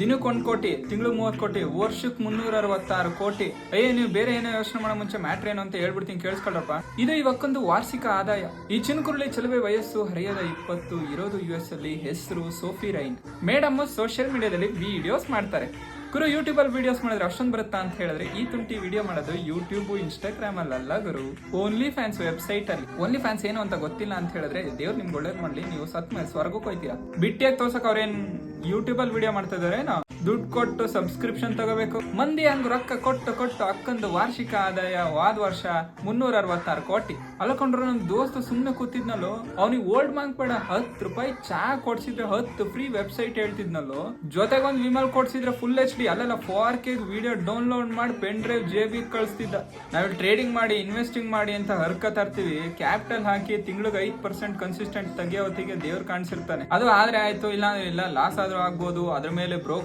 ದಿನಕ್ಕೆ 1 ಕೋಟಿ, ತಿಂಗಳು 30 ಕೋಟಿ, ವರ್ಷಕ್ಕೆ 366 ಕೋಟಿ. ನೀವು ಬೇರೆ ಏನೋ ಯೋಚನೆ ಮಾಡೋ ಮುಂಚೆ ಮ್ಯಾಟ್ರ್ ಏನು ಅಂತ ಹೇಳ್ಬಿಡ್ತೀನಿ, ಕೇಳಿಸ್ಕೊಳ್ರಪ್ಪ. ಇದು ಇವಕ್ಕೊಂದು ವಾರ್ಷಿಕ ಆದಾಯ. ಈ ಚಿನ್ಕುರುಳಿ ಚೆಲುವೆ ವಯಸ್ಸು ಹರಿಯದ 20, ಇರೋದು US ಅಲ್ಲಿ. ಹೆಸರು ಸೋಫಿ ರೈನ್. ಮೇಡಮ್ ಸೋಷಿಯಲ್ ಮೀಡಿಯಾದಲ್ಲಿ ವಿಡಿಯೋಸ್ ಮಾಡ್ತಾರೆ. ಗುರು ಯೂಟ್ಯೂಬ್ ಅಲ್ಲಿ ವಿಡಿಯೋಸ್ ಮಾಡಿದ್ರೆ ಅಷ್ಟೊಂದು ಬರುತ್ತಾ ಅಂತ ಹೇಳಿದ್ರೆ, ಈ ತುಂಟಿ ವಿಡಿಯೋ ಮಾಡೋದು ಯೂಟ್ಯೂಬ್, ಇನ್ಸ್ಟಾಗ್ರಾಮ್ ಅಲ್ಲ ಗುರು, ಓನ್ಲಿ ಫ್ಯಾನ್ಸ್ ವೆಬ್ಸೈಟ್ ಅಲ್ಲಿ. ಓನ್ಲಿ ಫ್ಯಾನ್ಸ್ ಏನು ಅಂತ ಗೊತ್ತಿಲ್ಲ ಅಂತ ಹೇಳಿದ್ರೆ, ದೇವ್ರು ನಿಮ್ಗೆ ಒಳ್ಳೇದ್ ಮಾಡ್ಲಿ, ನೀವು ಸತ್ ಮೇಲೆ ಸ್ವರ್ಗಕ್ಕೆ ಹೋಯ್ತೀರಾ. ಬಿಟ್ಟಿಯಾಗಿ ತೋರ್ಸಕ್ ಅವ್ರೇನ್ ಯೂಟ್ಯೂಬ್ ಅಲ್ಲಿ ವಿಡಿಯೋ ಮಾಡ್ತಾ ಇದಾರೆ, ದುಡ್ಡು ಕೊಟ್ಟು ಸಬ್ಸ್ಕ್ರಿಪ್ಷನ್ ತಗೋಬೇಕು. ಮಂದಿ ಹಂಗ ರೊಕ್ಕ ಕೊಟ್ಟು ಅಕ್ಕಂದು ವಾರ್ಷಿಕ ಆದಾಯ ವಾದ ವರ್ಷ 366 ಕೋಟಿ. ಅಲ್ಕೊಂಡ್ರು ನಮ್ ದೋಸ್ತ ಸುಮ್ನೆ ಕೂತಿದ್ನಲ್ಲೋ, ಅವ್ನಿಗೆ ಓಲ್ಡ್ ಮಾಂಕ್ ಬೇಡ, 10 ರೂಪಾಯಿ ಚಾ ಕೊಡ್ಸಿದ್ರೆ 10 ಫ್ರೀ ವೆಬ್ಸೈಟ್ ಹೇಳ್ತಿದ್ನಲ್ಲೋ. ಜೊತೆಗೊಂದು ವಿಮಲ್ ಕೊಡ್ಸಿದ್ರೆ ಫುಲ್ HD, ಅಲ್ಲೆಲ್ಲ 4K ವಿಡಿಯೋ ಡೌನ್ಲೋಡ್ ಮಾಡಿ ಪೆನ್ ಡ್ರೈವ್ JB ಕಳಿಸ್ತಿದ್ದ. ನಾವ್ ಟ್ರೇಡಿಂಗ್ ಮಾಡಿ ಇನ್ವೆಸ್ಟಿಂಗ್ ಮಾಡಿ ಅಂತ ಹರ್ಕ ತರ್ತೀವಿ, ಕ್ಯಾಪಿಟಲ್ ಹಾಕಿ ತಿಂಗಳಿಗೆ 5% ಕನ್ಸಿಸ್ಟೆಂಟ್ ತೆಗಿಯೋ ಹೊತ್ತಿಗೆ ದೇವ್ರು ಕಾಣಿಸಿರ್ತಾನೆ. ಅದು ಆದ್ರೆ ಆಯ್ತು, ಇಲ್ಲ ಲಾಸ್ ಆದ್ರೂ ಆಗ್ಬೋದು, ಅದ್ರ ಮೇಲೆ